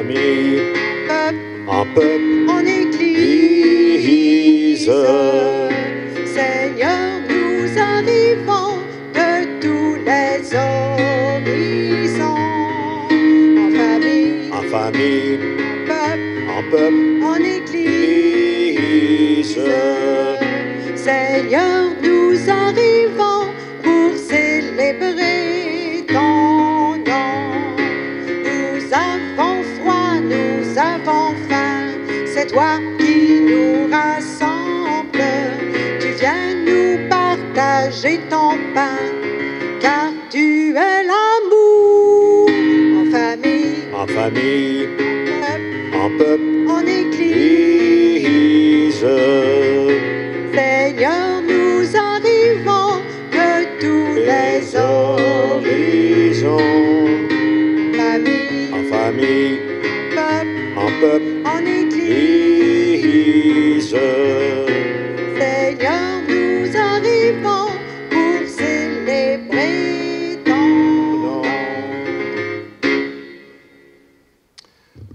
famille, en peuple, en Église. Seigneur, nous arrivons de tous les horizons, en famille, en peuple, en Église. Seigneur, nous arrivons pour célébrer ton nom. Nous avons froid, nous avons faim, c'est toi qui nous rassemble. Tu viens nous partager ton pain, car tu es l'amour. En famille, en peuple, en Église. Seigneur, nous arrivons de tous les horizons. en famille, en peuple, En Église. Seigneur, nous arrivons pour célébrer ton nom.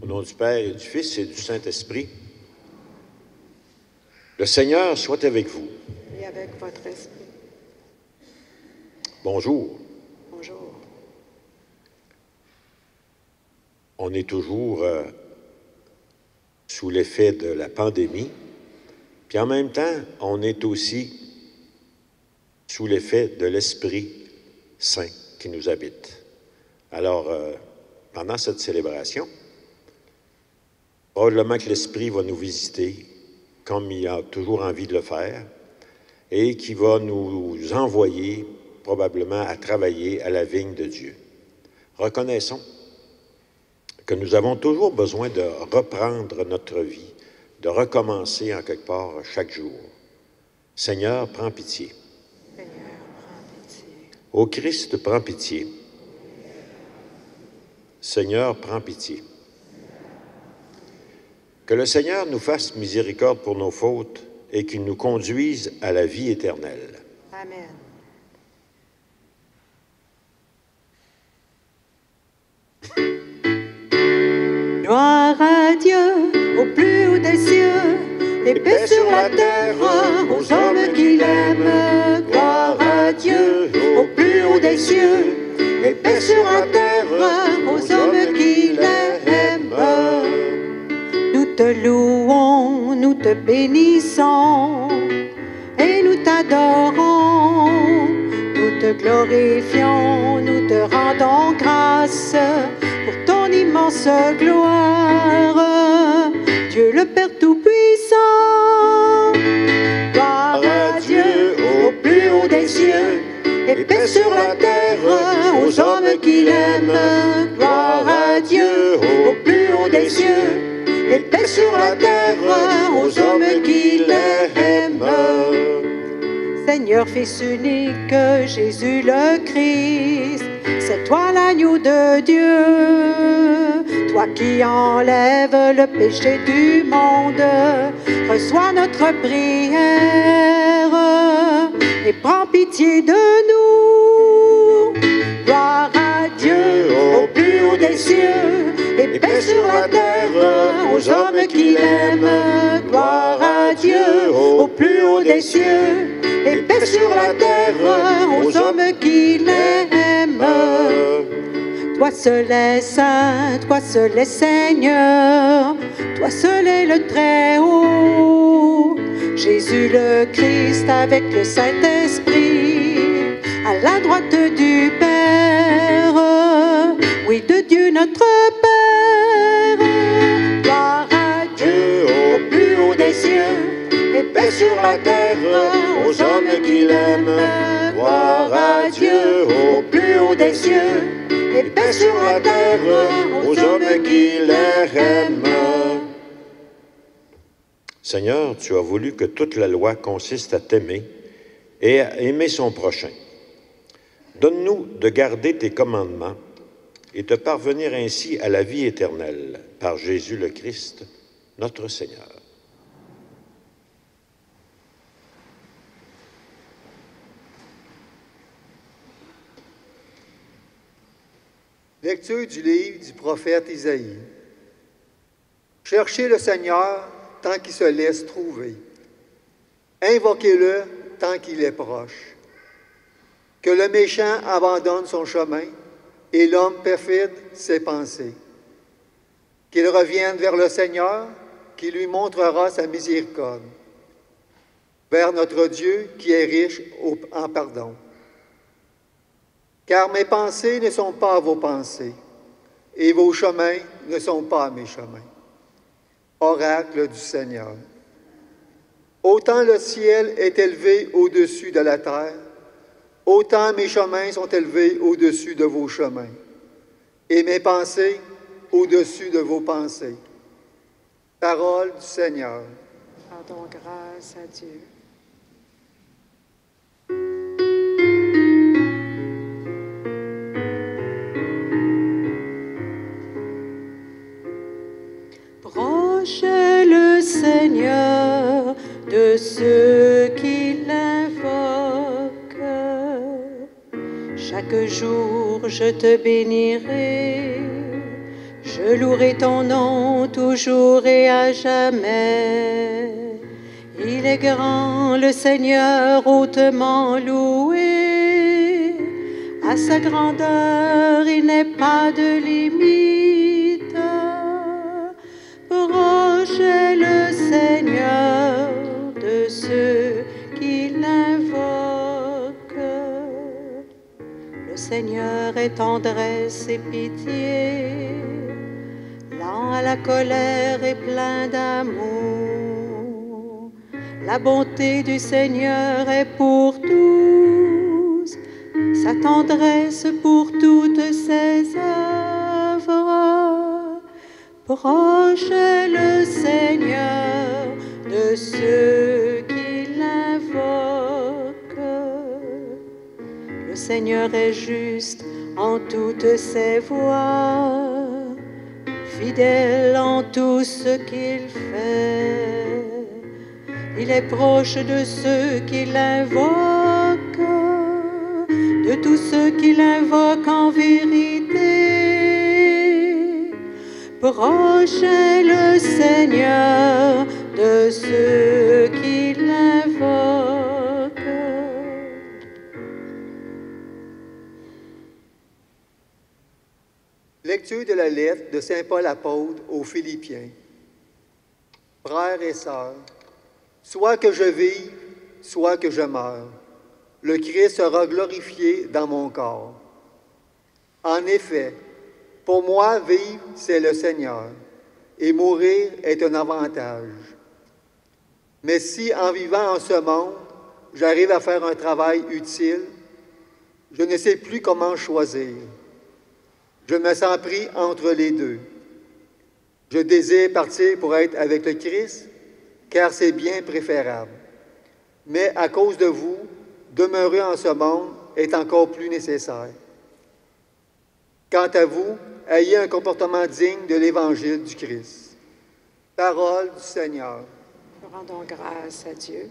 Au nom du Père et du Fils et du Saint-Esprit, le Seigneur soit avec vous. Et avec votre esprit. Bonjour. Bonjour. On est toujours sous l'effet de la pandémie, puis en même temps, on est aussi sous l'effet de l'Esprit Saint qui nous habite. Alors, pendant cette célébration, probablement que l'Esprit va nous visiter comme il a toujours envie de le faire et qui va nous envoyer probablement à travailler à la vigne de Dieu. Reconnaissons que nous avons toujours besoin de reprendre notre vie, de recommencer en quelque part chaque jour. Seigneur, prends pitié. Seigneur, prends pitié. Ô Christ, prends pitié. Seigneur, prends pitié. Que le Seigneur nous fasse miséricorde pour nos fautes et qu'il nous conduise à la vie éternelle. Amen. Gloire à Dieu au plus haut des cieux, et paix sur la terre aux hommes qui l'aiment. Gloire à Dieu au plus haut des cieux, et paix sur la terre aux hommes qui l'aiment. Nous te louons, nous te bénissons, et nous t'adorons. Nous te glorifions, nous te rendons grâce pour ton immense gloire. Dieu le Père Tout-Puissant, gloire à Dieu au plus haut des cieux, et paix sur la terre aux hommes qui l'aiment. Gloire à Dieu au plus haut des cieux, et paix sur la terre aux hommes qui l'aiment. Seigneur, Fils unique, Jésus le Christ, c'est toi l'agneau de Dieu, toi qui enlèves le péché du monde. Reçois notre prière et prends pitié de nous. Gloire à Dieu au plus haut des cieux, et paix sur la terre aux hommes qui l'aiment. Gloire à Dieu au plus haut des cieux, et paix sur la terre aux hommes qui l'aiment. Toi seul est saint, toi seul est Seigneur, toi seul est le Très-Haut. Jésus le Christ avec le Saint-Esprit, à la droite du Père, oui, de Dieu notre Père. Gloire à Dieu au plus haut des cieux, et paix sur la terre aux hommes qui l'aiment. Gloire à Dieu au plus haut des cieux, et paix sur la terre aux hommes qui l'aiment. Seigneur, tu as voulu que toute la loi consiste à t'aimer et à aimer son prochain. Donne-nous de garder tes commandements et de parvenir ainsi à la vie éternelle par Jésus le Christ, notre Seigneur. Lecture du livre du prophète Isaïe. Cherchez le Seigneur tant qu'il se laisse trouver. Invoquez-le tant qu'il est proche. Que le méchant abandonne son chemin et l'homme perfide ses pensées. Qu'il revienne vers le Seigneur, qui lui montrera sa miséricorde. Vers notre Dieu qui est riche en pardon. Car mes pensées ne sont pas vos pensées, et vos chemins ne sont pas mes chemins. Oracle du Seigneur. Autant le ciel est élevé au-dessus de la terre, autant mes chemins sont élevés au-dessus de vos chemins, et mes pensées au-dessus de vos pensées. Parole du Seigneur. Rendons grâce à Dieu. Proche est le Seigneur de ceux qui l'invoquent. Chaque jour je te bénirai, je louerai ton nom toujours et à jamais. Il est grand, le Seigneur, hautement loué. À sa grandeur, il n'est pas de limite. Proche est le Seigneur de ceux qui l'invoquent. Le Seigneur est tendresse et pitié, lent à la colère et plein d'amour. La bonté du Seigneur est pour tous, sa tendresse pour toutes ses œuvres. Proche est le Seigneur de ceux qui l'invoquent. Le Seigneur est juste en toutes ses voies, fidèle en tout ce qu'il fait. Il est proche de ceux qui l'invoquent, de tous ceux qui l'invoquent en vérité. Proche est le Seigneur de ceux qui l'invoquent. Lecture de la lettre de saint Paul apôtre aux Philippiens. Frères et sœurs, soit que je vive, soit que je meure, le Christ sera glorifié dans mon corps. En effet, pour moi, vivre, c'est le Seigneur, et mourir est un avantage. Mais si, en vivant en ce monde, j'arrive à faire un travail utile, je ne sais plus comment choisir. Je me sens pris entre les deux. Je désire partir pour être avec le Christ, car c'est bien préférable. Mais à cause de vous, demeurer en ce monde est encore plus nécessaire. Quant à vous, ayez un comportement digne de l'Évangile du Christ. Parole du Seigneur. Nous rendons grâce à Dieu.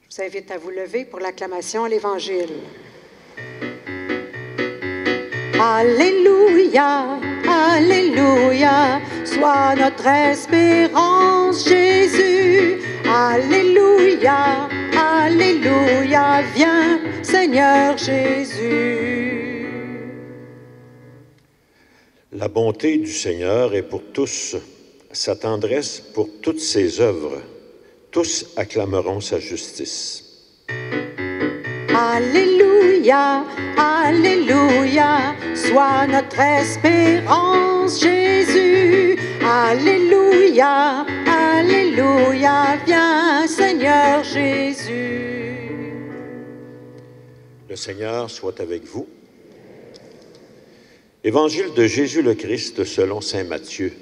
Je vous invite à vous lever pour l'acclamation à l'Évangile. Alléluia, Alléluia, sois notre espérance, Jésus. Alléluia, Alléluia, viens, Seigneur Jésus. La bonté du Seigneur est pour tous, sa tendresse pour toutes ses œuvres. Tous acclameront sa justice. Alléluia, Alléluia, sois notre espérance, Jésus. Alléluia, Alléluia, viens, Seigneur Jésus. Le Seigneur soit avec vous. Évangile de Jésus le Christ selon saint Matthieu.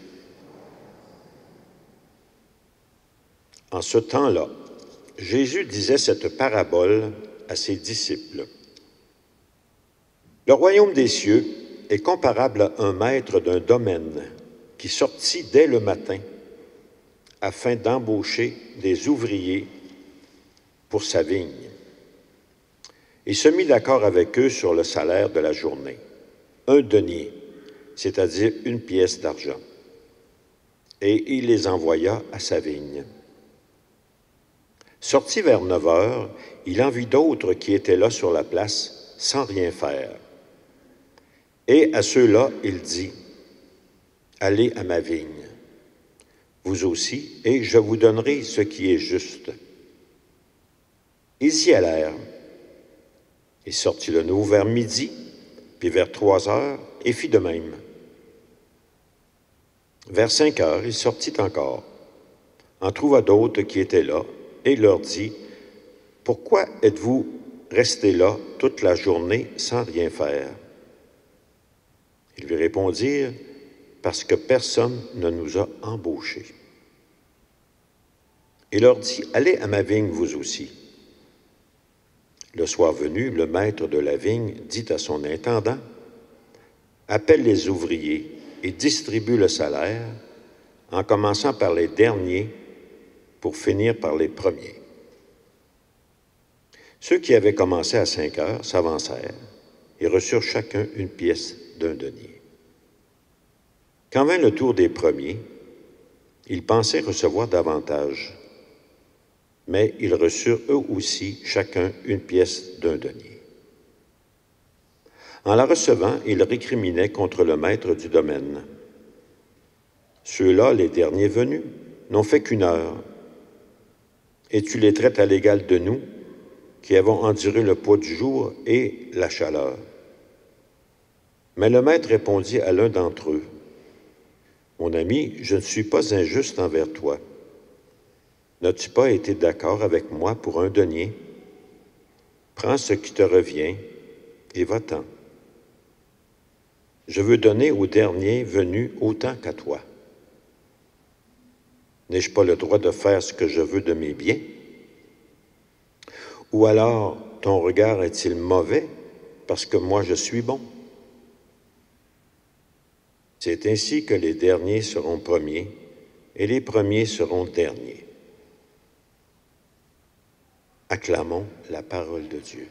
En ce temps-là, Jésus disait cette parabole à ses disciples. Le royaume des cieux est comparable à un maître d'un domaine qui sortit dès le matin afin d'embaucher des ouvriers pour sa vigne. Il se mit d'accord avec eux sur le salaire de la journée, 1 denier, c'est-à-dire 1 pièce d'argent. et il les envoya à sa vigne. Sorti vers 9 heures, il en vit d'autres qui étaient là sur la place, sans rien faire. Et à ceux-là, il dit, « Allez à ma vigne, vous aussi, et je vous donnerai ce qui est juste. » Ils y allèrent. Il sortit de nouveau vers midi, puis vers 3 heures, et fit de même. Vers 5 heures, il sortit encore, en trouva d'autres qui étaient là, et leur dit, « Pourquoi êtes-vous restés là toute la journée sans rien faire? » Ils lui répondirent, « Parce que personne ne nous a embauchés. » Il leur dit, « Allez à ma vigne vous aussi. » Le soir venu, le maître de la vigne dit à son intendant, « Appelle les ouvriers et distribue le salaire, en commençant par les derniers pour finir par les premiers. » Ceux qui avaient commencé à 5 heures s'avancèrent et reçurent chacun une pièce d'un denier. Quand vint le tour des premiers, ils pensaient recevoir davantage, mais ils reçurent eux aussi chacun une pièce d'un denier. En la recevant, ils récriminaient contre le maître du domaine. Ceux-là, les derniers venus, n'ont fait qu'1 heure, et tu les traites à l'égal de nous, qui avons enduré le poids du jour et la chaleur. Mais le maître répondit à l'un d'entre eux, « Mon ami, je ne suis pas injuste envers toi. N'as-tu pas été d'accord avec moi pour 1 denier? Prends ce qui te revient et va-t'en. Je veux donner au dernier venu autant qu'à toi. N'ai-je pas le droit de faire ce que je veux de mes biens? Ou alors ton regard est-il mauvais parce que moi je suis bon? » C'est ainsi que les derniers seront premiers et les premiers seront derniers. Acclamons la parole de Dieu.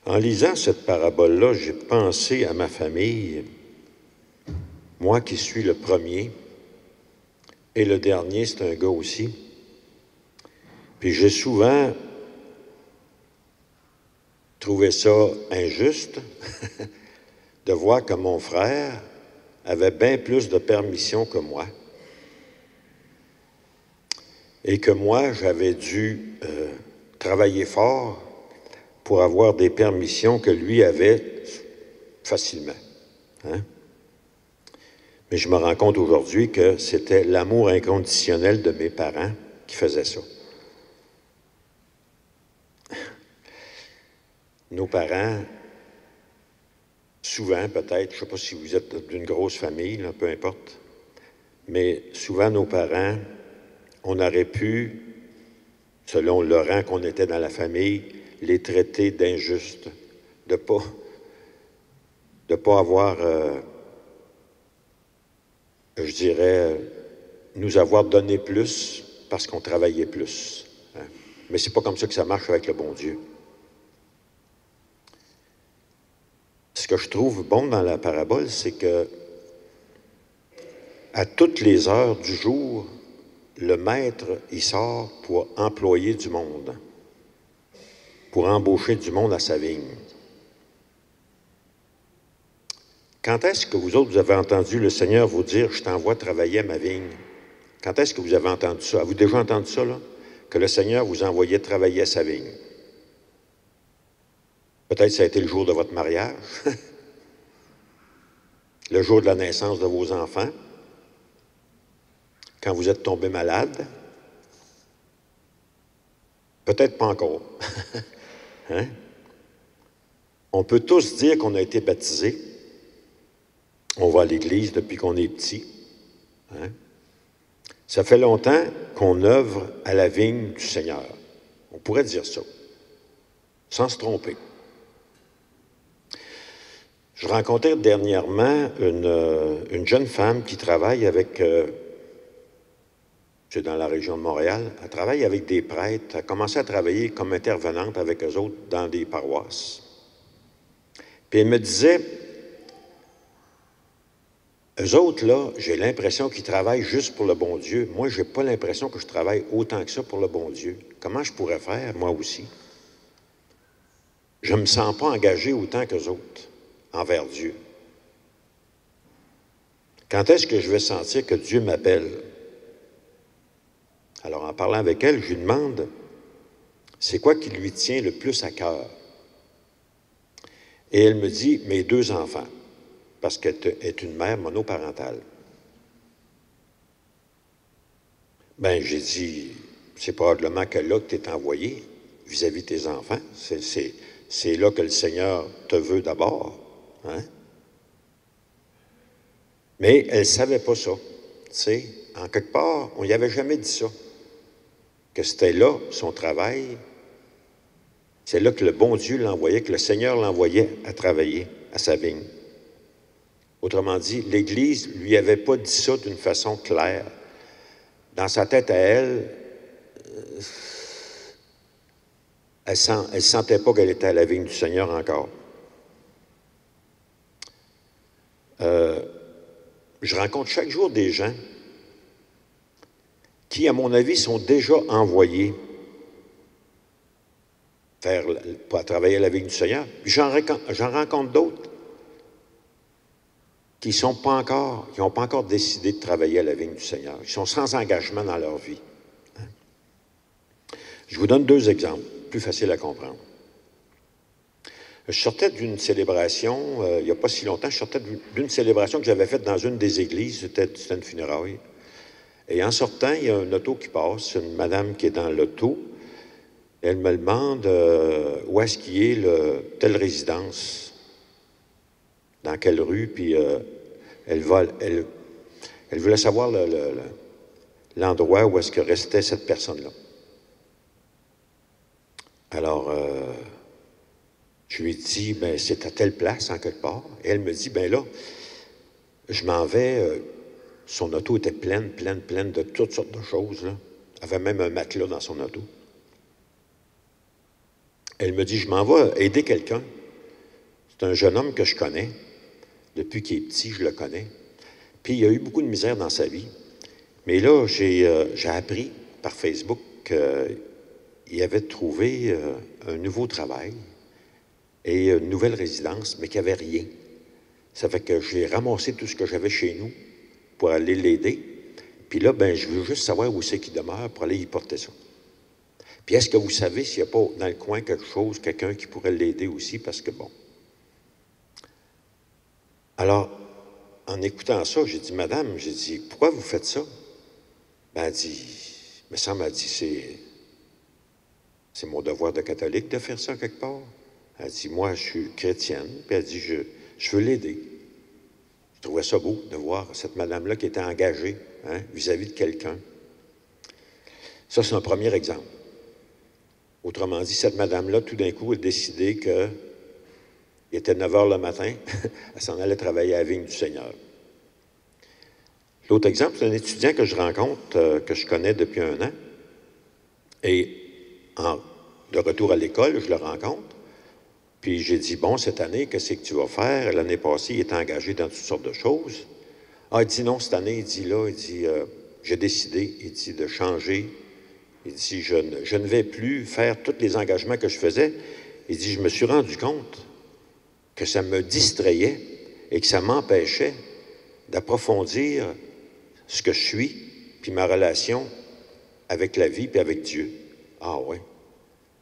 En lisant cette parabole-là, j'ai pensé à ma famille, moi qui suis le premier, et le dernier, c'est un gars aussi. Puis j'ai souvent trouvé ça injuste de voir que mon frère avait bien plus de permission que moi et que moi, j'avais dû travailler fort pour avoir des permissions que lui avait facilement. Hein? Mais je me rends compte aujourd'hui que c'était l'amour inconditionnel de mes parents qui faisait ça. Nos parents, souvent peut-être, je ne sais pas si vous êtes d'une grosse famille, là, peu importe, mais souvent nos parents, on aurait pu, selon le rang qu'on était dans la famille, les traiter d'injustes, de pas avoir, je dirais, nous avoir donné plus parce qu'on travaillait plus. Hein? Mais c'est pas comme ça que ça marche avec le bon Dieu. Ce que je trouve bon dans la parabole, c'est que à toutes les heures du jour, le maître, il sort pour employer du monde, pour embaucher du monde à sa vigne. Quand est-ce que vous autres, vous avez entendu le Seigneur vous dire « Je t'envoie travailler à ma vigne » ? Quand est-ce que vous avez entendu ça? Avez-vous déjà entendu ça, là? Que le Seigneur vous envoyait travailler à sa vigne? Peut-être que ça a été le jour de votre mariage, le jour de la naissance de vos enfants, quand vous êtes tombé malade. Peut-être pas encore. Hein? On peut tous dire qu'on a été baptisés. On va à l'église depuis qu'on est petit. Hein? Ça fait longtemps qu'on œuvre à la vigne du Seigneur. On pourrait dire ça, sans se tromper. Je rencontrais dernièrement une jeune femme qui travaille avec, je ne c'est dans la région de Montréal. Elle travaille avec des prêtres. Elle a commencé à travailler comme intervenante avec eux autres dans des paroisses. Puis elle me disait, eux autres, là, j'ai l'impression qu'ils travaillent juste pour le bon Dieu. Moi, je n'ai pas l'impression que je travaille autant que ça pour le bon Dieu. Comment je pourrais faire, moi aussi? Je ne me sens pas engagé autant qu'eux autres envers Dieu. Quand est-ce que je vais sentir que Dieu m'appelle? Alors, en parlant avec elle, je lui demande, c'est quoi qui lui tient le plus à cœur? Et elle me dit, mes 2 enfants, parce qu'elle est une mère monoparentale. Ben, j'ai dit, c'est probablement que là que tu es envoyé vis-à-vis de tes enfants. C'est là que le Seigneur te veut d'abord. Hein? Mais elle ne savait pas ça. Tu sais, en quelque part, on n'y avait jamais dit ça. Que c'était là son travail. C'est là que le bon Dieu l'envoyait, que le Seigneur l'envoyait à travailler à sa vigne. Autrement dit, l'Église ne lui avait pas dit ça d'une façon claire. Dans sa tête à elle, elle ne sentait pas qu'elle était à la vigne du Seigneur encore. Je rencontre chaque jour des gens qui, à mon avis, sont déjà envoyés pour travailler à la vigne du Seigneur. Puis j'en rencontre d'autres qui n'ont pas encore décidé de travailler à la vigne du Seigneur. Ils sont sans engagement dans leur vie. Je vous donne 2 exemples, plus faciles à comprendre. Je sortais d'une célébration, il n'y a pas si longtemps, je sortais d'une célébration que j'avais faite dans une des églises, c'était une funéraille. Et en sortant, il y a un auto qui passe, une madame qui est dans l'auto. Elle me demande où est-ce qu'il est telle résidence, dans quelle rue, puis elle voulait savoir l'endroit où est-ce que restait cette personne-là. Alors, je lui ai dit, bien, c'est à telle place, en quelque part. Et elle me dit, bien là, je m'en vais. Son auto était pleine de toutes sortes de choses, là. Elle avait même un matelas dans son auto. Elle me dit, je m'en vais aider quelqu'un. C'est un jeune homme que je connais. Depuis qu'il est petit, je le connais. Puis il a eu beaucoup de misère dans sa vie. Mais là, j'ai appris par Facebook qu'il avait trouvé un nouveau travail et une nouvelle résidence, mais qu'il n'y avait rien. Ça fait que j'ai ramassé tout ce que j'avais chez nous pour aller l'aider. Puis là, ben, je veux juste savoir où c'est qu'il demeure pour aller y porter ça. Puis est-ce que vous savez s'il n'y a pas dans le coin quelque chose, quelqu'un qui pourrait l'aider aussi? Parce que bon. Alors, en écoutant ça, j'ai dit, madame, j'ai dit, pourquoi vous faites ça? Ben, elle dit, me semble, elle dit, c'est mon devoir de catholique de faire ça quelque part. Elle dit, moi, je suis chrétienne. Puis elle dit, je veux l'aider. Je trouvais ça beau de voir cette madame-là qui était engagée vis-à-vis de quelqu'un. Ça, c'est un premier exemple. Autrement dit, cette madame-là, tout d'un coup, a décidé qu'il était 9 heures le matin, elle s'en allait travailler à la vigne du Seigneur. L'autre exemple, c'est un étudiant que je rencontre, que je connais depuis 1 an. Et de retour à l'école, je le rencontre. Puis j'ai dit, bon, cette année, qu'est-ce que tu vas faire? L'année passée, il était engagé dans toutes sortes de choses. Ah, il dit non, cette année, il dit, j'ai décidé, il dit, de changer. Il dit, je ne vais plus faire tous les engagements que je faisais. Il dit, je me suis rendu compte que ça me distrayait et que ça m'empêchait d'approfondir ce que je suis, puis ma relation avec la vie, puis avec Dieu. Ah oui.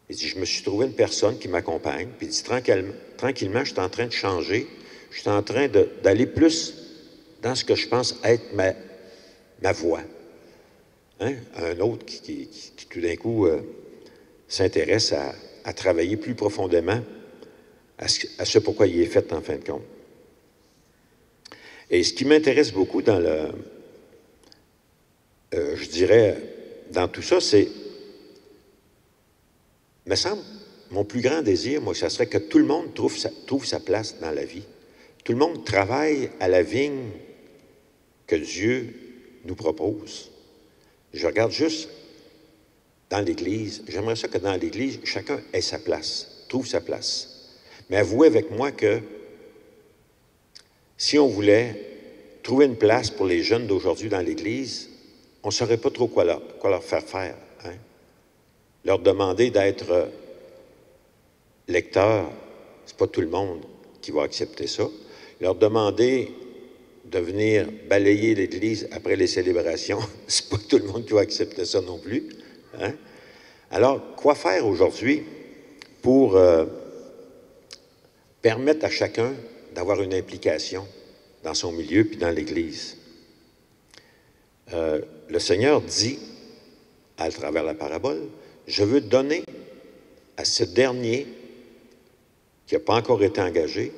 Il dit, je me suis trouvé une personne qui m'accompagne, puis il dit, tranquillement, je suis en train de changer, je suis en train d'aller plus dans ce que je pense être ma voie. Hein? Un autre qui tout d'un coup, s'intéresse à travailler plus profondément à ce pourquoi il est fait en fin de compte. Et ce qui m'intéresse beaucoup dans je dirais, dans tout ça, c'est, me semble, mon plus grand désir, moi, ça serait que tout le monde trouve sa place dans la vie. Tout le monde travaille à la vigne que Dieu nous propose. Je regarde juste dans l'Église. J'aimerais ça que dans l'Église, chacun ait sa place, trouve sa place. Mais avouez avec moi que si on voulait trouver une place pour les jeunes d'aujourd'hui dans l'Église, on ne saurait pas trop quoi leur faire faire. Hein? Leur demander d'être lecteurs, ce n'est pas tout le monde qui va accepter ça. Leur demander de venir balayer l'Église après les célébrations, c'est pas tout le monde qui va accepter ça non plus. Hein? Alors, quoi faire aujourd'hui pour permettre à chacun d'avoir une implication dans son milieu puis dans l'Église? Le Seigneur dit, à travers la parabole, « Je veux donner à ce dernier qui n'a pas encore été engagé,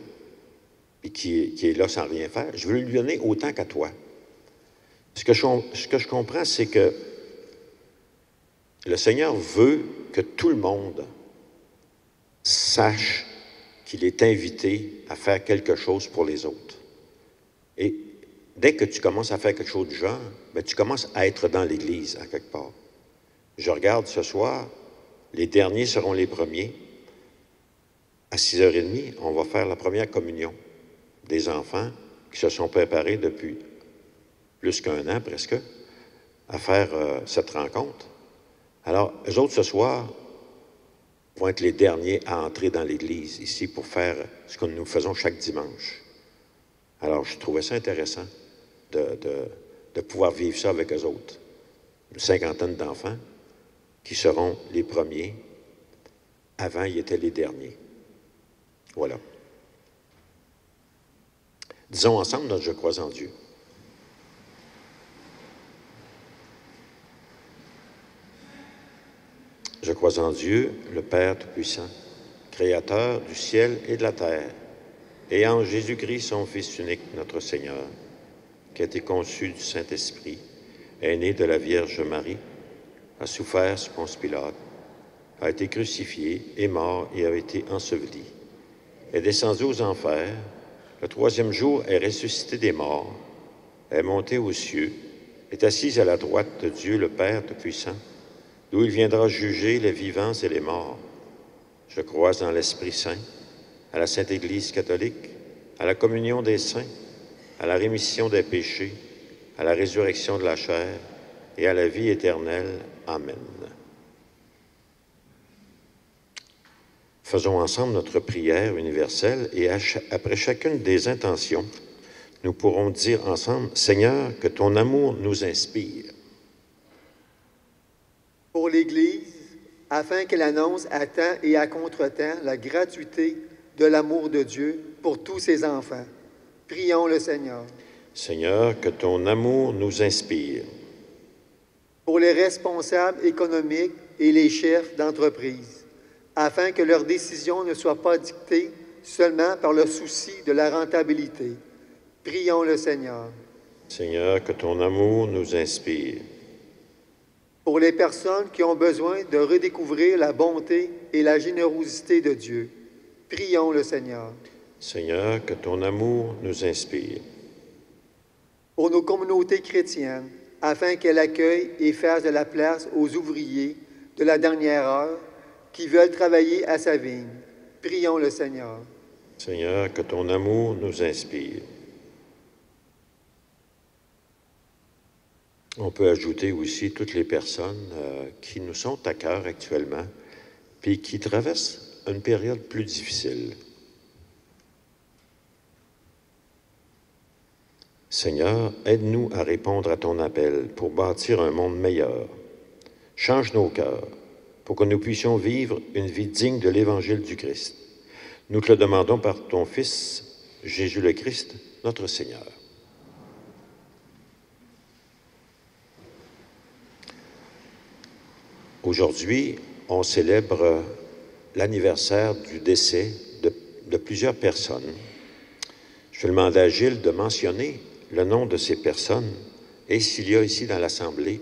et qui est là sans rien faire, je veux lui donner autant qu'à toi. » Ce que je comprends, c'est que le Seigneur veut que tout le monde sache qu'il est invité à faire quelque chose pour les autres. Et dès que tu commences à faire quelque chose du genre, bien, tu commences à être dans l'Église, à quelque part. Je regarde ce soir, les derniers seront les premiers. À 6h30, on va faire la première communion des enfants qui se sont préparés depuis plus qu'un an, presque, à faire cette rencontre. Alors, eux autres, ce soir, vont être les derniers à entrer dans l'Église, ici, pour faire ce que nous faisons chaque dimanche. Alors, je trouvais ça intéressant de pouvoir vivre ça avec eux autres. Une cinquantaine d'enfants qui seront les premiers. Avant, ils étaient les derniers. Voilà. Disons ensemble notre « Je crois en Dieu ». Je crois en Dieu, le Père Tout-Puissant, Créateur du ciel et de la terre, et en Jésus-Christ, son Fils unique, notre Seigneur, qui a été conçu du Saint-Esprit, est né de la Vierge Marie, a souffert sous Ponce Pilate, a été crucifié, est mort et a été enseveli, est descendu aux enfers, le troisième jour est ressuscité des morts, est monté aux cieux, est assis à la droite de Dieu le Père Tout-Puissant, d'où il viendra juger les vivants et les morts. Je crois en l'Esprit Saint, à la Sainte Église catholique, à la communion des saints, à la rémission des péchés, à la résurrection de la chair et à la vie éternelle. Amen. Faisons ensemble notre prière universelle et après chacune des intentions, nous pourrons dire ensemble, « Seigneur, que ton amour nous inspire. » Pour l'Église, afin qu'elle annonce à temps et à contre-temps la gratuité de l'amour de Dieu pour tous ses enfants. Prions le Seigneur. Seigneur, que ton amour nous inspire. Pour les responsables économiques et les chefs d'entreprise, afin que leurs décisions ne soient pas dictées seulement par le souci de la rentabilité. Prions le Seigneur. Seigneur, que ton amour nous inspire. Pour les personnes qui ont besoin de redécouvrir la bonté et la générosité de Dieu, prions le Seigneur. Seigneur, que ton amour nous inspire. Pour nos communautés chrétiennes, afin qu'elles accueillent et fassent de la place aux ouvriers de la dernière heure qui veulent travailler à sa vigne, prions le Seigneur. Seigneur, que ton amour nous inspire. On peut ajouter aussi toutes les personnes qui nous sont à cœur actuellement, puis qui traversent une période plus difficile. Seigneur, aide-nous à répondre à ton appel pour bâtir un monde meilleur. Change nos cœurs pour que nous puissions vivre une vie digne de l'Évangile du Christ. Nous te le demandons par ton Fils, Jésus le Christ, notre Seigneur. Aujourd'hui, on célèbre l'anniversaire du décès de plusieurs personnes. Je vais demander à Gilles de mentionner le nom de ces personnes et s'il y a ici dans l'Assemblée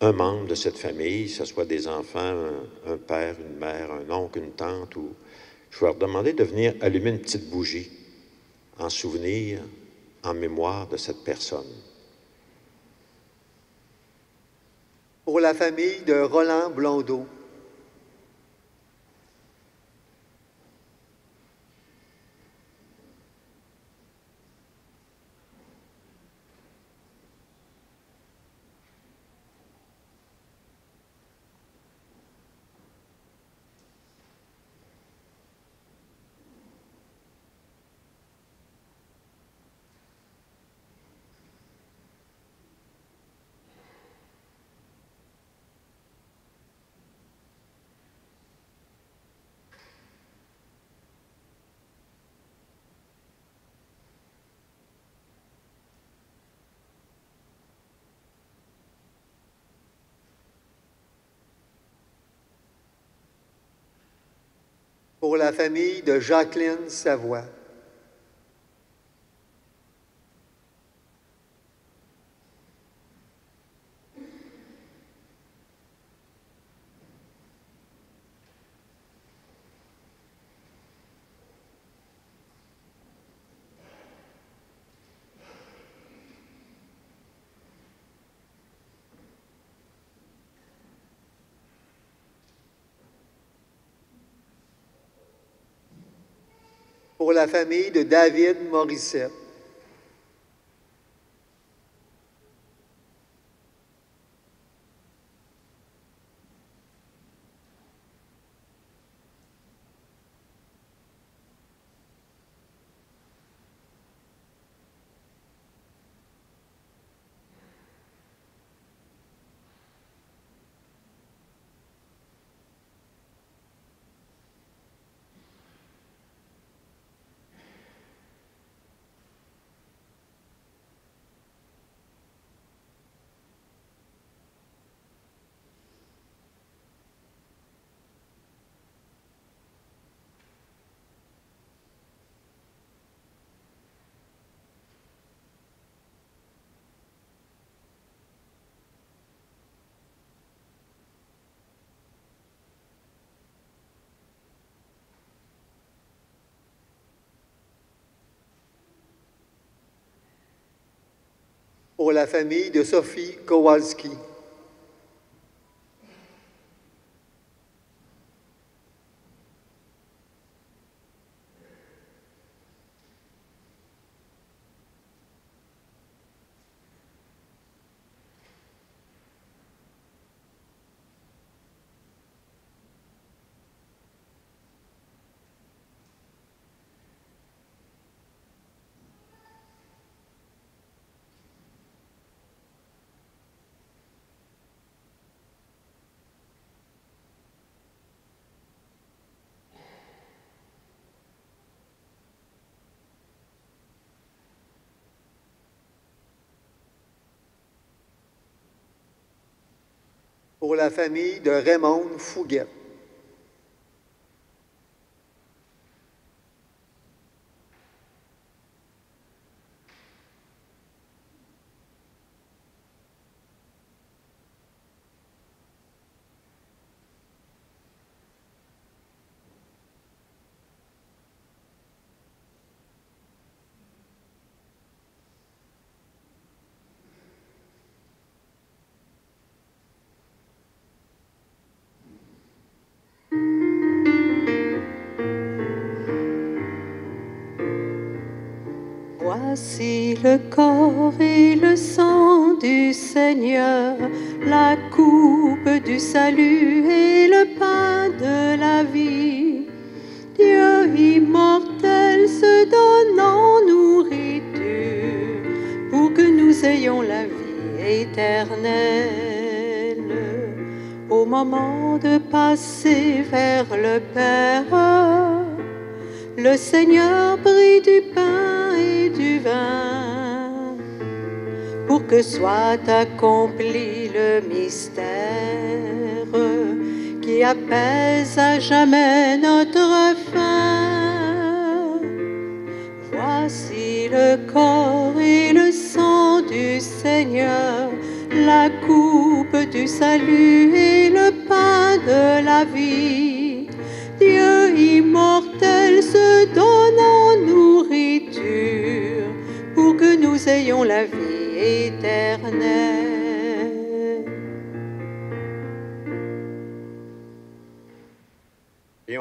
un membre de cette famille, que ce soit des enfants, un père, une mère, un oncle, une tante, ou je vais leur demander de venir allumer une petite bougie en souvenir, en mémoire de cette personne. Pour la famille de Roland Blondeau. Pour la famille de Jacqueline Savoie. Pour la famille de David Morissette. Pour la famille de Sophie Kowalski. Pour la famille de Raymond Fouguette. Voici le corps et le sang du Seigneur, la coupe du salut et le pain de la vie. Dieu immortel se donne en nourriture pour que nous ayons la vie éternelle. Au moment de passer vers le Père, le Seigneur prit du pain et du vin pour que soit accompli le mystère qui apaise à jamais notre faim. Voici le corps et le sang du Seigneur, la coupe du salut et le pain de la vie. Dieu immortel se donne en nourriture pour que nous ayons la vie éternelle.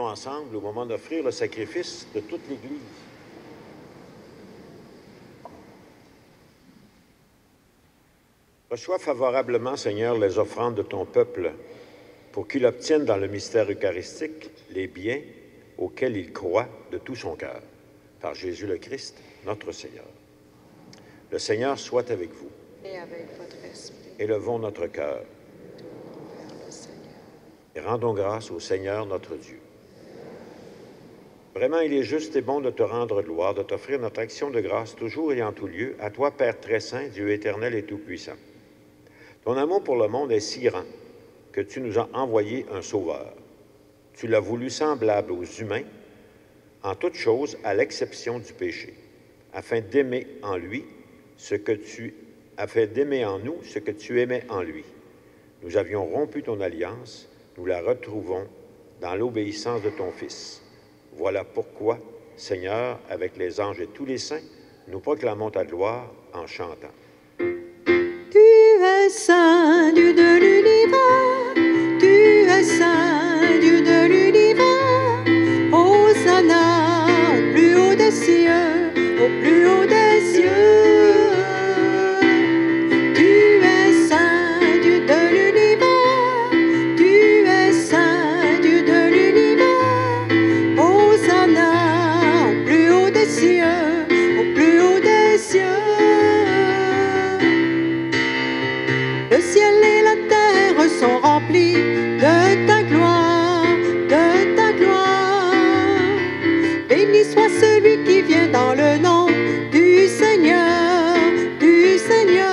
ensemble au moment d'offrir le sacrifice de toute l'Église. Reçois favorablement, Seigneur, les offrandes de ton peuple pour qu'il obtienne dans le mystère eucharistique les biens auxquels il croit de tout son cœur. Par Jésus le Christ, notre Seigneur. Le Seigneur soit avec vous. Et avec votre esprit. Élevons notre cœur. Et rendons grâce au Seigneur notre Dieu. Vraiment, il est juste et bon de te rendre gloire, de t'offrir notre action de grâce toujours et en tout lieu, à toi, Père très saint, Dieu éternel et tout-puissant. Ton amour pour le monde est si grand que tu nous as envoyé un sauveur. Tu l'as voulu semblable aux humains, en toutes choses, à l'exception du péché, afin d'aimer en lui afin d'aimer en nous ce que tu aimais en lui. Nous avions rompu ton alliance, nous la retrouvons dans l'obéissance de ton Fils. Voilà pourquoi, Seigneur, avec les anges et tous les saints, nous proclamons ta gloire en chantant. Tu es saint, Dieu de l'univers, tu es saint, Dieu de l'univers, Hosanna au plus haut des cieux, au plus haut des cieux. Tu es saint, Dieu de l'univers, tu es saint, Dieu de l'univers, Hosanna au plus haut des cieux, au plus haut des cieux. Le ciel et la terre sont remplis de ta gloire, de ta gloire. Béni soit celui qui vient dans le nom du Seigneur, du Seigneur.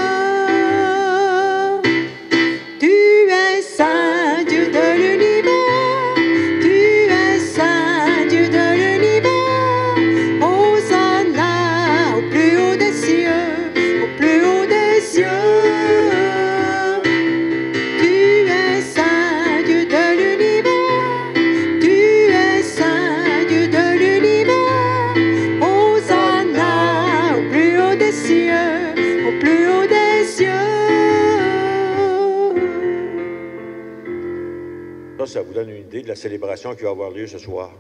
Tu es saint, Dieu de l'univers, tu es saint, Dieu de l'univers. Hosanna au plus haut des cieux, au plus haut des cieux. Ça vous donne une idée de la célébration qui va avoir lieu ce soir.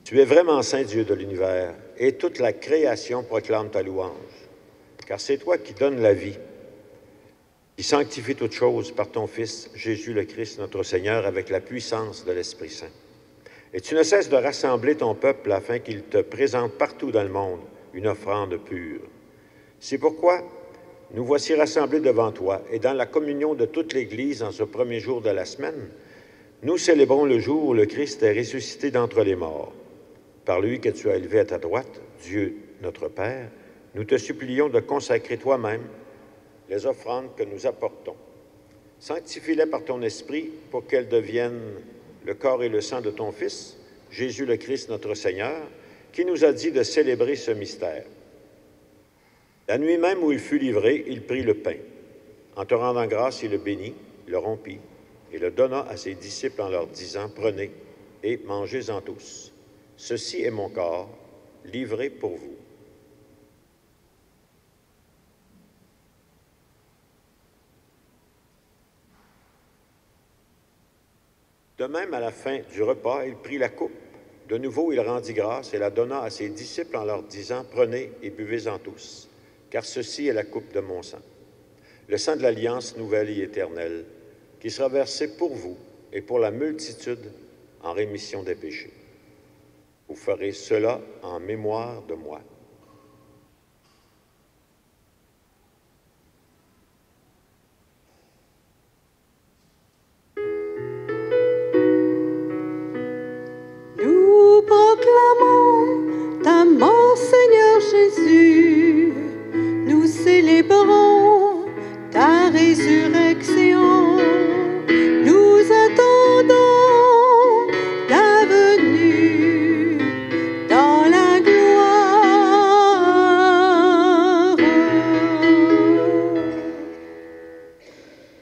Tu es vraiment saint, Dieu de l'univers, et toute la création proclame ta louange. Car c'est toi qui donnes la vie, qui sanctifie toutes choses par ton Fils, Jésus le Christ, notre Seigneur, avec la puissance de l'Esprit Saint. Et tu ne cesses de rassembler ton peuple afin qu'il te présente partout dans le monde une offrande pure. C'est pourquoi nous voici rassemblés devant toi, et dans la communion de toute l'Église en ce premier jour de la semaine, nous célébrons le jour où le Christ est ressuscité d'entre les morts. Par lui que tu as élevé à ta droite, Dieu notre Père, nous te supplions de consacrer toi-même les offrandes que nous apportons. Sanctifie-les par ton Esprit pour qu'elles deviennent le corps et le sang de ton Fils, Jésus le Christ notre Seigneur, qui nous a dit de célébrer ce mystère. La nuit même où il fut livré, il prit le pain. En te rendant grâce, il le bénit, le rompit et le donna à ses disciples en leur disant, « Prenez et mangez-en tous. Ceci est mon corps, livré pour vous. » De même, à la fin du repas, il prit la coupe. De nouveau, il rendit grâce et la donna à ses disciples en leur disant, « Prenez et buvez-en tous. Car ceci est la coupe de mon sang, le sang de l'alliance nouvelle et éternelle, qui sera versé pour vous et pour la multitude en rémission des péchés. Vous ferez cela en mémoire de moi. » Nous proclamons ta mort, Seigneur Jésus. Nous célébrons ta résurrection. Nous attendons ta venue dans la gloire.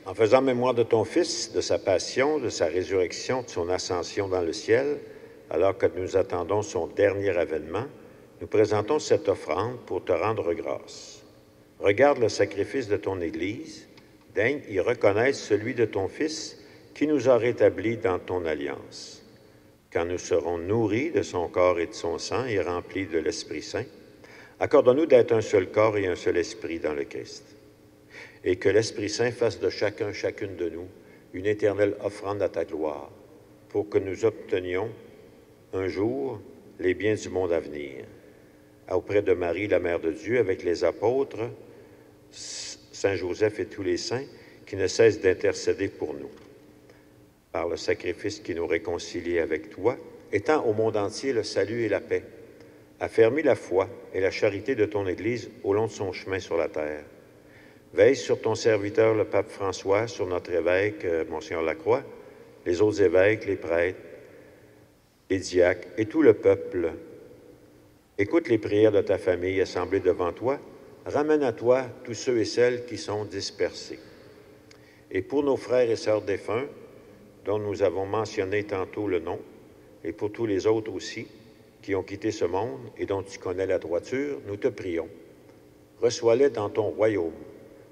En faisant mémoire de ton Fils, de sa passion, de sa résurrection, de son ascension dans le ciel, alors que nous attendons son dernier avènement, nous présentons cette offrande pour te rendre grâce. Regarde le sacrifice de ton Église, daigne y reconnaître celui de ton Fils qui nous a rétablis dans ton alliance. Quand nous serons nourris de son corps et de son sang et remplis de l'Esprit Saint, accorde-nous d'être un seul corps et un seul esprit dans le Christ. Et que l'Esprit Saint fasse de chacune de nous une éternelle offrande à ta gloire, pour que nous obtenions un jour les biens du monde à venir. Auprès de Marie, la Mère de Dieu, avec les apôtres, Saint Joseph et tous les saints, qui ne cessent d'intercéder pour nous. Par le sacrifice qui nous réconcilie avec toi, étends au monde entier le salut et la paix. Affermis la foi et la charité de ton Église au long de son chemin sur la terre. Veille sur ton serviteur, le pape François, sur notre évêque, Monseigneur Lacroix, les autres évêques, les prêtres, les diacres et tout le peuple. Écoute les prières de ta famille assemblée devant toi. Ramène à toi tous ceux et celles qui sont dispersés. Et pour nos frères et sœurs défunts, dont nous avons mentionné tantôt le nom, et pour tous les autres aussi, qui ont quitté ce monde et dont tu connais la droiture, nous te prions. Reçois-les dans ton royaume,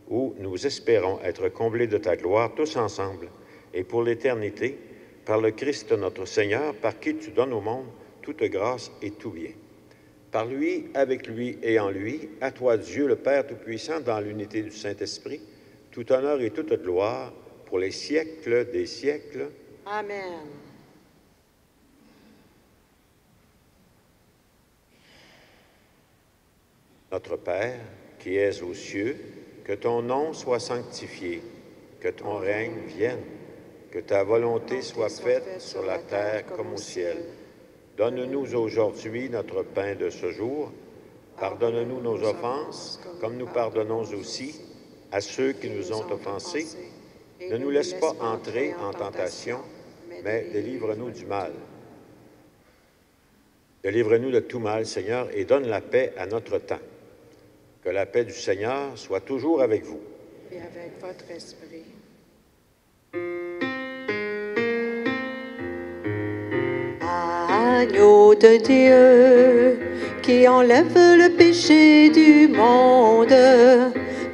où nous espérons être comblés de ta gloire tous ensemble, et pour l'éternité, par le Christ notre Seigneur, par qui tu donnes au monde toute grâce et tout bien. Par lui, avec lui et en lui, à toi Dieu le Père Tout-Puissant, dans l'unité du Saint-Esprit, tout honneur et toute gloire, pour les siècles des siècles. Amen. Notre Père, qui es aux cieux, que ton nom soit sanctifié, que ton règne vienne, que ta volonté soit faite sur la terre comme au ciel. Donne-nous aujourd'hui notre pain de ce jour. Pardonne-nous nos offenses, comme nous pardonnons aussi à ceux qui nous ont offensés. Ne nous laisse pas entrer en tentation, mais délivre-nous du mal. Délivre-nous de tout mal, Seigneur, et donne la paix à notre temps. Que la paix du Seigneur soit toujours avec vous. Et avec votre esprit. Agneau de Dieu, qui enlève le péché du monde,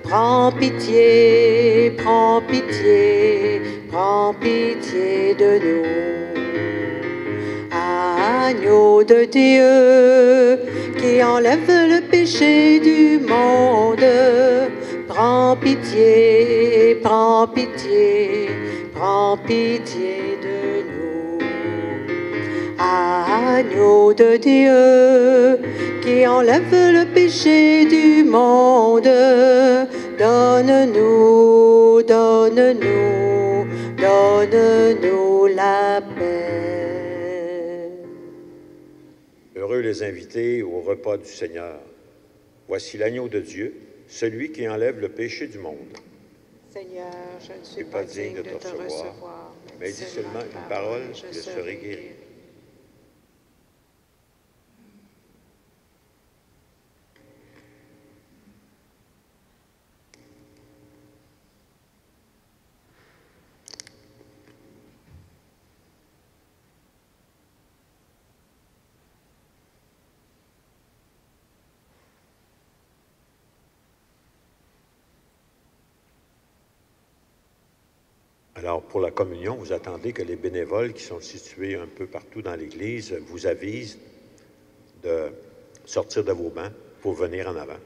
prends pitié, prends pitié, prends pitié de nous. Agneau de Dieu, qui enlève le péché du monde, prends pitié, prends pitié, prends pitié de nous. Agneau de Dieu, qui enlève le péché du monde, donne-nous, donne-nous, donne-nous la paix. Heureux les invités au repas du Seigneur. Voici l'agneau de Dieu, celui qui enlève le péché du monde. Seigneur, je ne suis pas digne de te recevoir, mais dis seulement une parole, je serai guéri. Alors, pour la communion, vous attendez que les bénévoles qui sont situés un peu partout dans l'Église vous avisent de sortir de vos bancs pour venir en avant.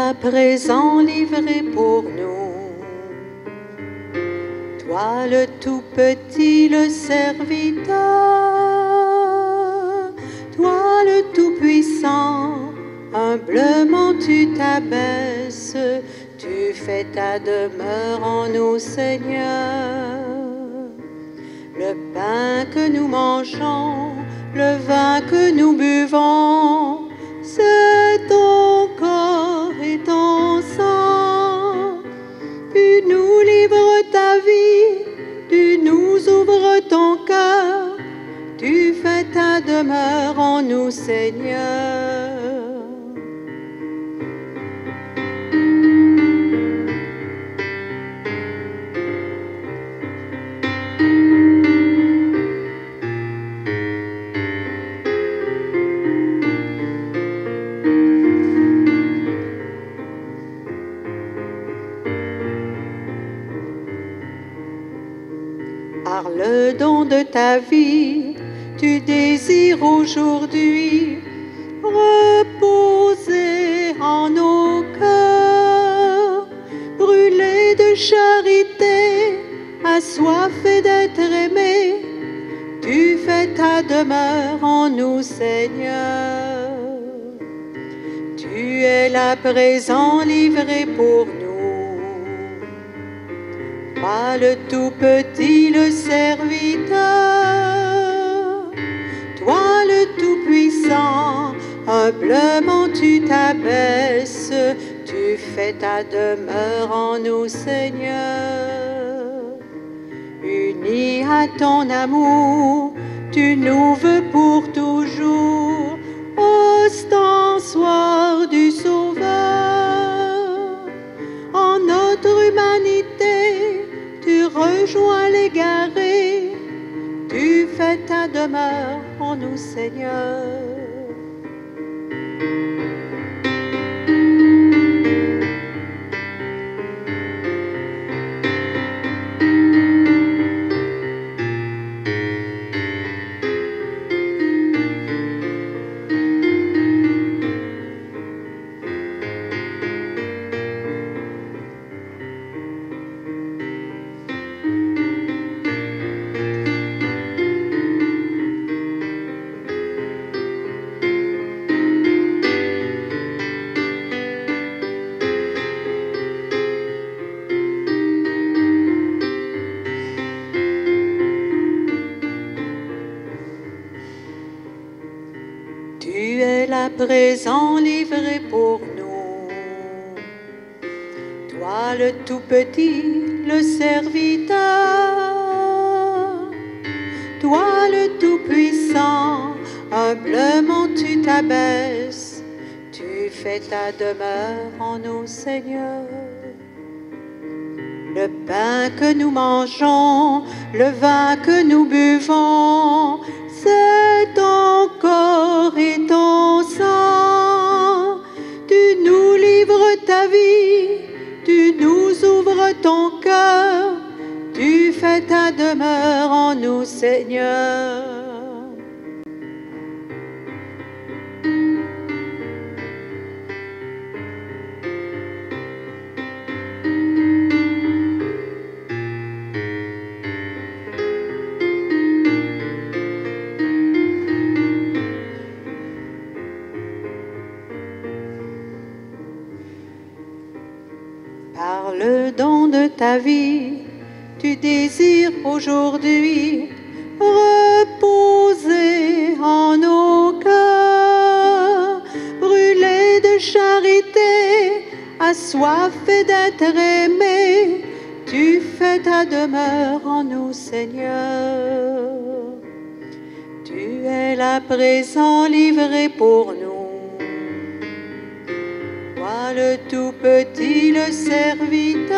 à présent livré pour nous. Toi le tout petit, le serviteur, toi le tout puissant, humblement tu t'abaisses, tu fais ta demeure en nous, Seigneur. Le pain que nous mangeons, le vin que nous buvons, c'est ton corps et ton sang. Tu nous livres ta vie, tu nous ouvres ton cœur, tu fais ta demeure en nous, Seigneur. Par le don de ta vie, tu désires aujourd'hui reposer en nos cœurs, brûler de charité, assoiffé d'être aimé. Tu fais ta demeure en nous, Seigneur. Tu es là présent, livré pour nous. Toi le tout petit, le serviteur, toi le tout puissant, humblement tu t'abaisses, tu fais ta demeure en nous, Seigneur. Unis à ton amour, tu nous veux pour toujours, ostensoir du Sauveur. En notre humanité, tu rejoins l'égaré, tu fais ta demeure en nous, Seigneur. Tu es là présent, livré pour nous. Toi le tout petit, le serviteur, toi le tout puissant, humblement tu t'abaisses, tu fais ta demeure en nous, Seigneur. Le pain que nous mangeons, le vin que nous buvons, c'est ton corps et ton sang. Tu nous livres ta vie, tu nous ouvres ton cœur, tu fais ta demeure en nous, Seigneur. Par le don de ta vie, tu désires aujourd'hui reposer en nos cœurs, brûler de charité, assoiffé d'être aimé, tu fais ta demeure en nous, Seigneur. Tu es là présent, livré pour nous. Toi le tout petit, le serviteur,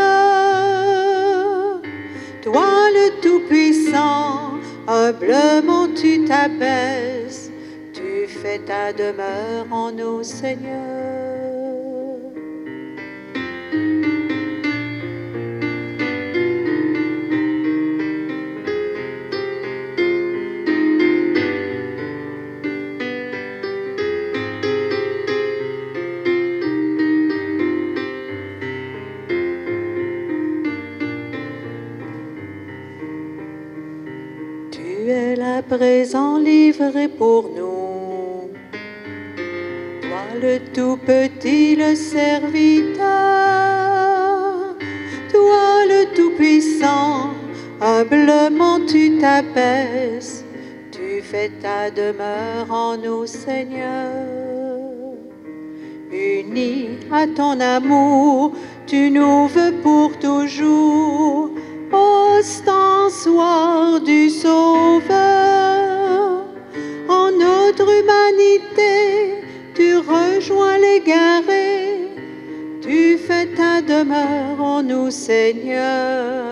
toi le tout puissant, humblement tu t'abaisses, tu fais ta demeure en nous, Seigneur. à présent livré pour nous. Toi le tout petit, le serviteur, toi le tout puissant, humblement tu t'abaisses, tu fais ta demeure en nous, Seigneur. Unis à ton amour, tu nous veux pour toujours, ostensoir du Sauveur. En notre humanité, tu rejoins l'égaré, tu fais ta demeure en nous, Seigneur.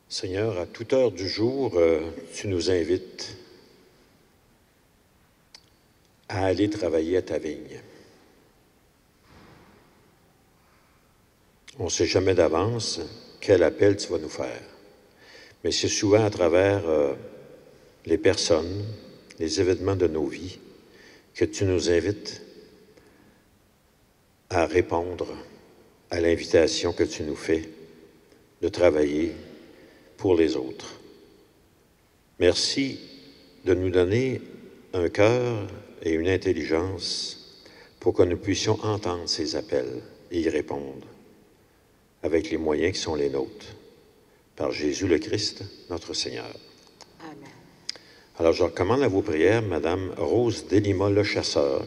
Seigneur, à toute heure du jour, tu nous invites à aller travailler à ta vigne. On ne sait jamais d'avance quel appel tu vas nous faire, mais c'est souvent à travers les personnes, les événements de nos vies, que tu nous invites à répondre à l'invitation que tu nous fais de travailler pour les autres. Merci de nous donner un cœur et une intelligence pour que nous puissions entendre ces appels et y répondre avec les moyens qui sont les nôtres. Par Jésus le Christ, notre Seigneur. Amen. Alors, je recommande à vos prières Madame Rose Delima Le Chasseur.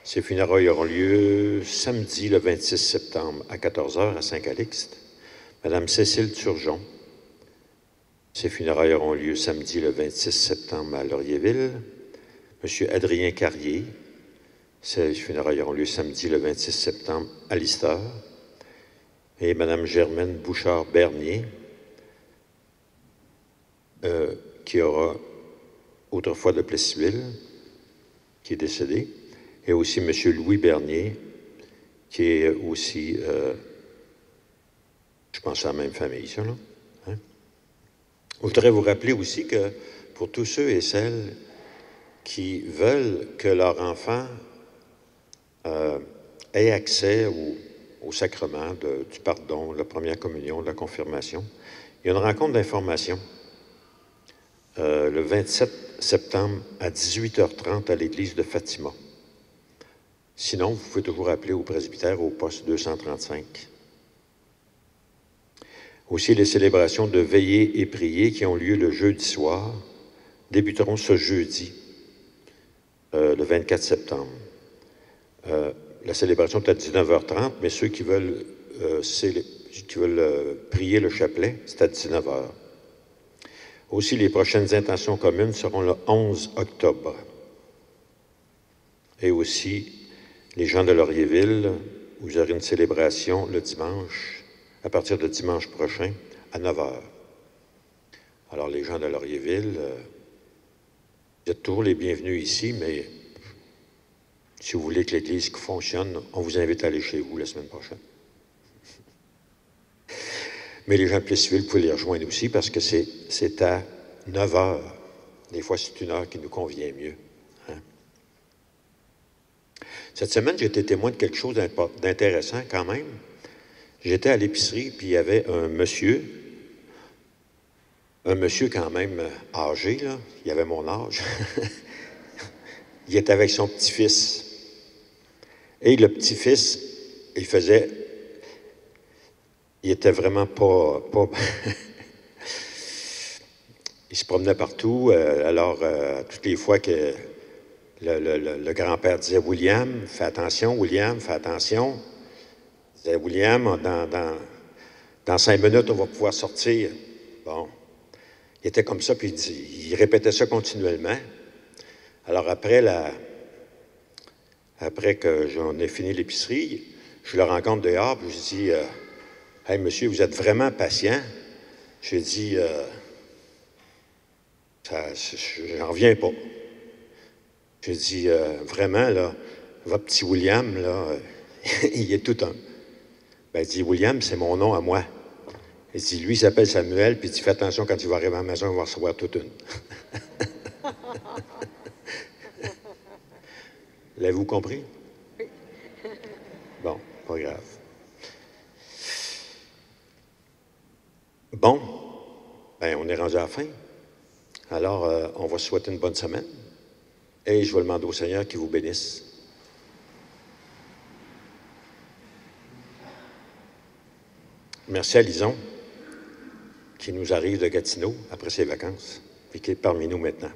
Ces funérailles auront lieu samedi le 26 septembre à 14h à Saint-Calixte. Madame Cécile Turgeon. Ces funérailles auront lieu samedi le 26 septembre à Laurierville. Monsieur Adrien Carrier. Ces funérailles auront lieu samedi le 26 septembre à Lister. Et Madame Germaine Bouchard-Bernier, qui aura autrefois de Plessisville, qui est décédé. Et aussi Monsieur Louis Bernier, qui est aussi... je pense à la même famille, ça, là. Hein? Je voudrais vous rappeler aussi que pour tous ceux et celles qui veulent que leur enfant ait accès au sacrement du pardon, de la première communion, de la confirmation, il y a une rencontre d'information le 27 septembre à 18h30 à l'église de Fatima. Sinon, vous pouvez toujours appeler au presbytère au poste 235. Aussi, les célébrations de veillée et priée qui ont lieu le jeudi soir débuteront ce jeudi, le 24 septembre. La célébration est à 19h30, mais ceux qui veulent, prier le chapelet, c'est à 19h. Aussi, les prochaines intentions communes seront le 11 octobre. Et aussi, les gens de Laurierville, vous aurez une célébration le dimanche, à partir de dimanche prochain, à 9h. Alors, les gens de Laurierville, vous êtes toujours les bienvenus ici, mais si vous voulez que l'Église fonctionne, on vous invite à aller chez vous la semaine prochaine. Mais les gens de Plessisville, vous pouvez les rejoindre aussi parce que c'est à 9 heures. Des fois, c'est une heure qui nous convient mieux. Hein? Cette semaine, j'ai été témoin de quelque chose d'intéressant quand même. J'étais à l'épicerie, puis il y avait un monsieur quand même âgé, là. Il avait mon âge. Il était avec son petit-fils. Et le petit-fils, il était vraiment pas il se promenait partout. Alors, toutes les fois que le grand-père disait « William, fais attention, William, fais attention », il disait « William, dans 5 minutes, on va pouvoir sortir. » Bon. Il était comme ça, puis il répétait ça continuellement. Alors, après que j'en ai fini l'épicerie, je le rencontre dehors, puis je dis « Hey, monsieur, vous êtes vraiment patient. » J'ai dit j'en reviens pas. J'ai dit vraiment, là, votre petit William, là, il est tout un. Ben, il dit, William, c'est mon nom à moi. Il dit, lui, il s'appelle Samuel, puis il dit, fais attention, quand il va arriver à la maison, il va recevoir toute une. L'avez-vous compris? Oui. Bon, pas grave. Bon, ben, on est rendu à la fin. Alors, on va se souhaiter une bonne semaine. Et je vais demander au Seigneur qu'il vous bénisse. Merci à Lison, qui nous arrive de Gatineau après ses vacances, et qui est parmi nous maintenant.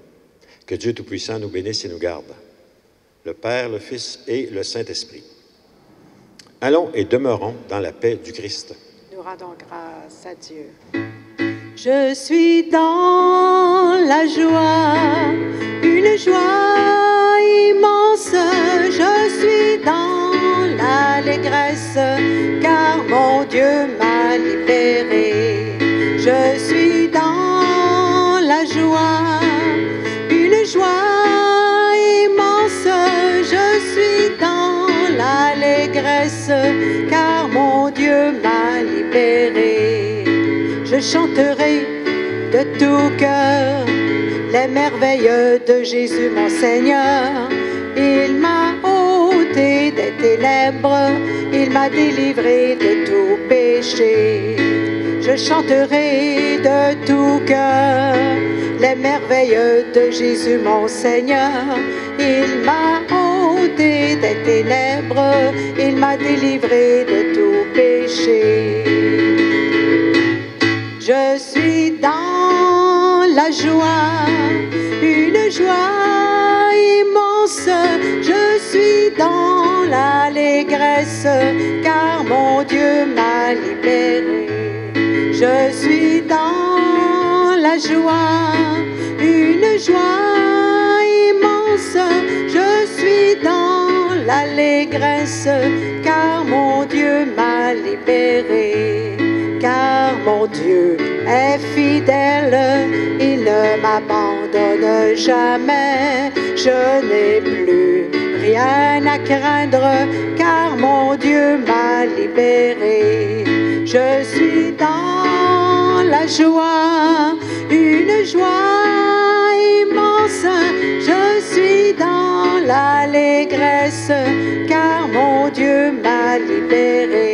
Que Dieu Tout-Puissant nous bénisse et nous garde. Le Père, le Fils et le Saint-Esprit. Allons et demeurons dans la paix du Christ. Nous rendons grâce à Dieu. Je suis dans la joie, une joie immense. Je suis dans l'allégresse, car mon Dieu m'a libéré. Je suis dans la joie, une joie immense. Je suis dans l'allégresse, car mon Dieu m'a libéré. Je chanterai de tout cœur les merveilles de Jésus mon Seigneur. Il m'a ôté des ténèbres, il m'a délivré de tout péché. Je chanterai de tout cœur les merveilles de Jésus mon Seigneur. Il m'a ôté des ténèbres, il m'a délivré de tout péché. Je suis dans la joie, une joie immense. Je suis dans l'allégresse, car mon Dieu m'a libéré. Je suis dans la joie, une joie immense. Je suis dans l'allégresse, car mon Dieu m'a libéré. Car mon Dieu est fidèle, il ne m'abandonne jamais. Je n'ai plus rien à craindre, car mon Dieu m'a libéré. Je suis dans la joie, une joie immense. Je suis dans l'allégresse, car mon Dieu m'a libéré.